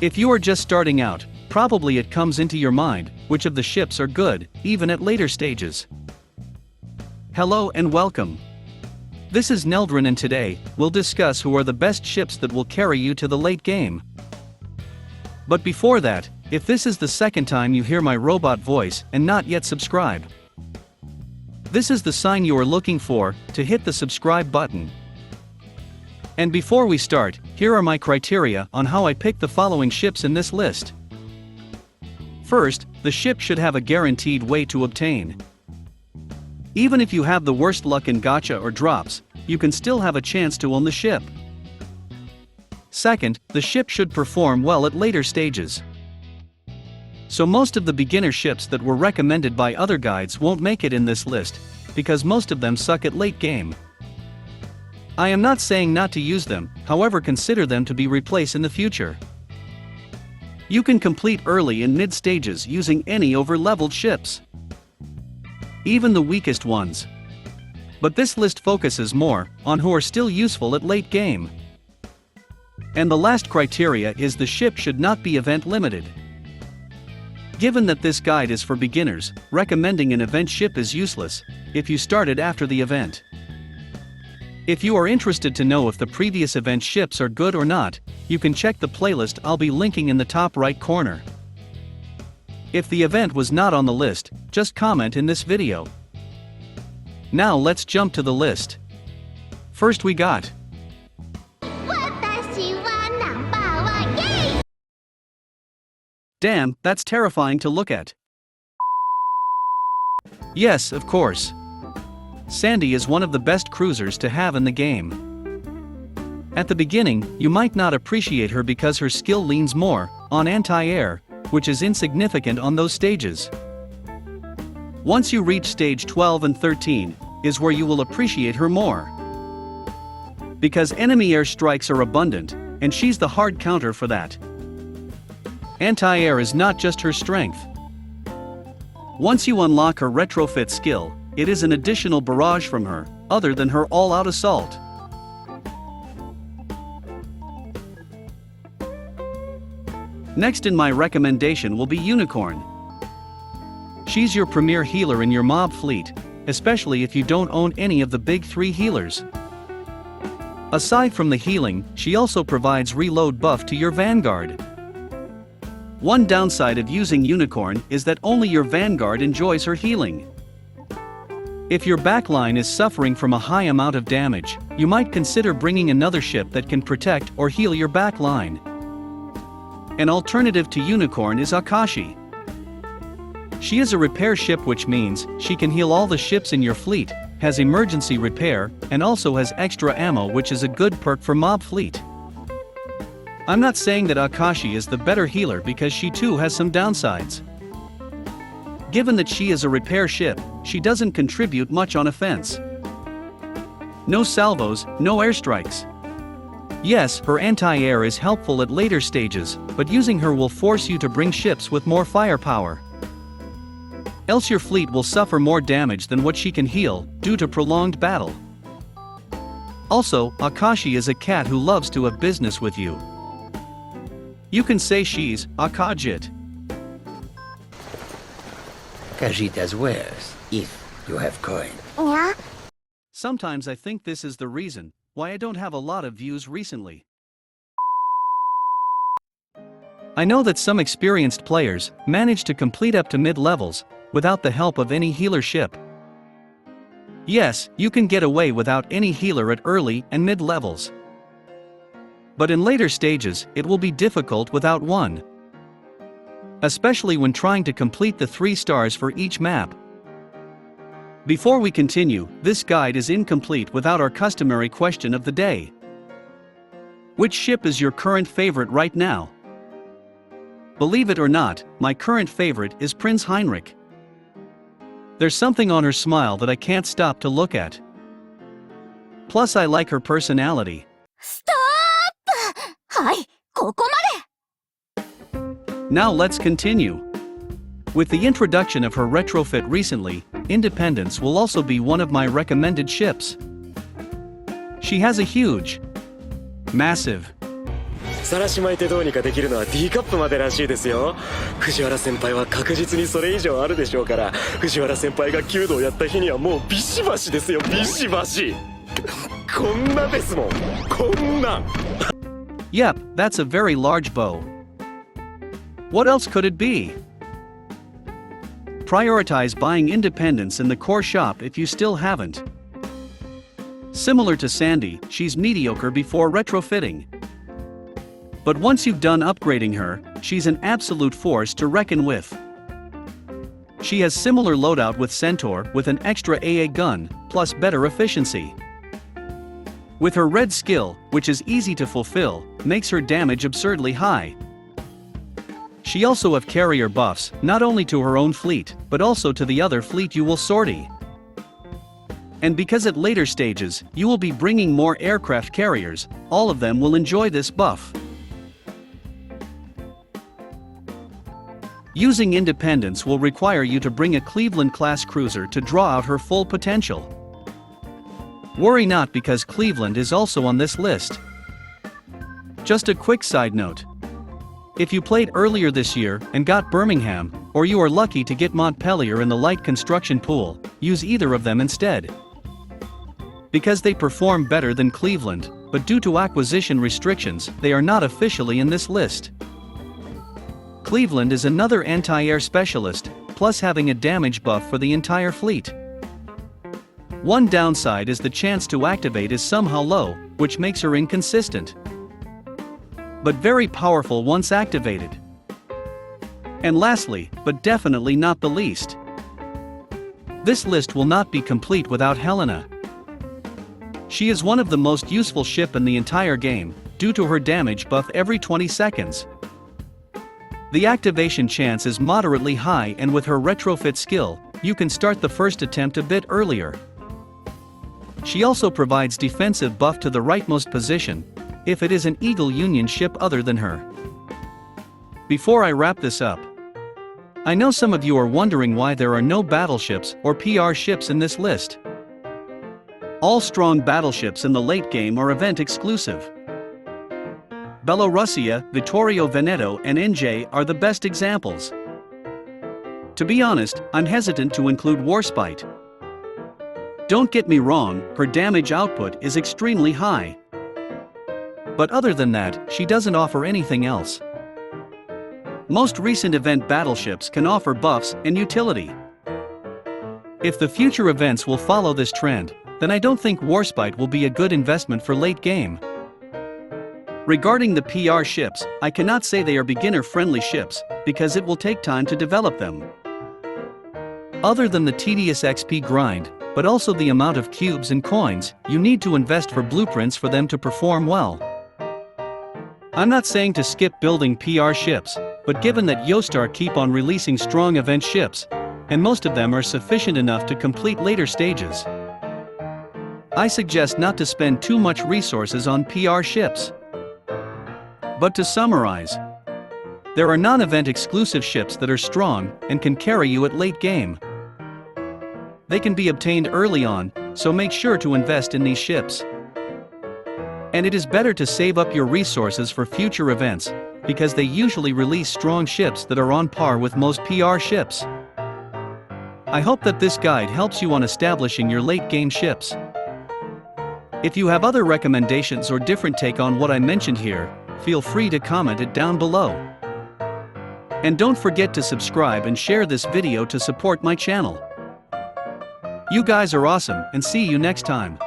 If you are just starting out, probably it comes into your mind, which of the ships are good, even at later stages. Hello and welcome. This is Neldrin and today, we'll discuss who are the best ships that will carry you to the late game. But before that, if this is the second time you hear my robot voice and not yet subscribed, this is the sign you are looking for, to hit the subscribe button. And before we start, here are my criteria on how I pick the following ships in this list. First, the ship should have a guaranteed way to obtain. Even if you have the worst luck in gacha or drops, you can still have a chance to own the ship. Second, the ship should perform well at later stages. So most of the beginner ships that were recommended by other guides won't make it in this list, because most of them suck at late game. I am not saying not to use them, however consider them to be replaced in the future. You can complete early and mid stages using any over-leveled ships, even the weakest ones. But this list focuses more on who are still useful at late game. And the last criteria is the ship should not be event limited. Given that this guide is for beginners, recommending an event ship is useless if you started after the event. If you are interested to know if the previous event ships are good or not, you can check the playlist I'll be linking in the top right corner. If the event was not on the list, just comment in this video. Now let's jump to the list. First we got Damn, that's terrifying to look at. Yes, of course. Sandy is one of the best cruisers to have in the game. At the beginning, you might not appreciate her because her skill leans more on anti-air, which is insignificant on those stages. Once you reach stage 12 and 13, is where you will appreciate her more. Because enemy air strikes are abundant, and she's the hard counter for that. Anti-air is not just her strength. Once you unlock her retrofit skill, it is an additional barrage from her, other than her all-out assault. Next in my recommendation will be Unicorn. She's your premier healer in your mob fleet, especially if you don't own any of the big 3 healers. Aside from the healing, she also provides reload buff to your Vanguard. One downside of using Unicorn is that only your Vanguard enjoys her healing. If your backline is suffering from a high amount of damage, you might consider bringing another ship that can protect or heal your backline. An alternative to Unicorn is Akashi. She is a repair ship, which means she can heal all the ships in your fleet, has emergency repair, and also has extra ammo, which is a good perk for mob fleet. I'm not saying that Akashi is the better healer because she too has some downsides. Given that she is a repair ship, she doesn't contribute much on offense. No salvos, no airstrikes. Yes, her anti-air is helpful at later stages, but using her will force you to bring ships with more firepower. Else your fleet will suffer more damage than what she can heal, due to prolonged battle. Also, Akashi is a cat who loves to have business with you. You can say she's Akajit. Kajit as wares, if you have coin. Yeah? Sometimes I think this is the reason why I don't have a lot of views recently. I know that some experienced players manage to complete up to mid-levels without the help of any healer ship. Yes, you can get away without any healer at early and mid-levels. But in later stages, it will be difficult without one. Especially when trying to complete the 3 stars for each map. Before we continue, this guide is incomplete without our customary question of the day. Which ship is your current favorite right now? Believe it or not, my current favorite is Prince Heinrich. There's something on her smile that I can't stop to look at. Plus I like her personality. Stop! Hi, ここまで! Now let's continue. With the introduction of her retrofit recently, Independence will also be one of my recommended ships. She has a huge, massive, 晒し巻いてどうにかできるのは D カップまでらしいですよ。藤原先輩は確実にそれ以上あるでしょうから、藤原先輩が弓道やった日にはもうビシバシですよ、ビシバシ。こんなですもん、こんな。Yep, that's a very large bow. What else could it be? Prioritize buying independence in the core shop if you still haven't. Similar to Sandy, she's mediocre before retrofitting. But once you've done upgrading her, she's an absolute force to reckon with. She has similar loadout with Centaur with an extra AA gun, plus better efficiency. With her red skill, which is easy to fulfill, makes her damage absurdly high. She also have carrier buffs, not only to her own fleet, but also to the other fleet you will sortie. And because at later stages, you will be bringing more aircraft carriers, all of them will enjoy this buff. Using Independence will require you to bring a Cleveland-class cruiser to draw out her full potential. Worry not, because Cleveland is also on this list. Just a quick side note. If you played earlier this year and got Birmingham, or you are lucky to get Montpellier in the light construction pool, use either of them instead. Because they perform better than Cleveland, but due to acquisition restrictions, they are not officially in this list. Cleveland is another anti-air specialist, plus having a damage buff for the entire fleet. One downside is the chance to activate is somehow low, which makes her inconsistent. But very powerful once activated. And lastly, but definitely not the least, this list will not be complete without Helena. She is one of the most useful ship in the entire game, due to her damage buff every 20 seconds. The activation chance is moderately high, and with her retrofit skill, you can start the first attempt a bit earlier. She also provides defensive buff to the rightmost position, if it is an Eagle Union ship other than her. Before I wrap this up, I know some of you are wondering why there are no battleships or PR ships in this list. All strong battleships in the late game are event exclusive. Belorussia, Vittorio Veneto and NJ are the best examples. To be honest, I'm hesitant to include Warspite. Don't get me wrong, her damage output is extremely high. But other than that, she doesn't offer anything else. Most recent event battleships can offer buffs and utility. If the future events will follow this trend, then I don't think Warspite will be a good investment for late game. Regarding the PR ships, I cannot say they are beginner-friendly ships, because it will take time to develop them. Other than the tedious XP grind, but also the amount of cubes and coins, you need to invest for blueprints for them to perform well. I'm not saying to skip building PR ships, but given that Yostar keep on releasing strong event ships, and most of them are sufficient enough to complete later stages, I suggest not to spend too much resources on PR ships. But to summarize, there are non-event exclusive ships that are strong and can carry you at late game. They can be obtained early on, so make sure to invest in these ships. And it is better to save up your resources for future events, because they usually release strong ships that are on par with most PR ships. I hope that this guide helps you on establishing your late game ships. If you have other recommendations or different take on what I mentioned here, feel free to comment it down below. And don't forget to subscribe and share this video to support my channel. You guys are awesome, and see you next time.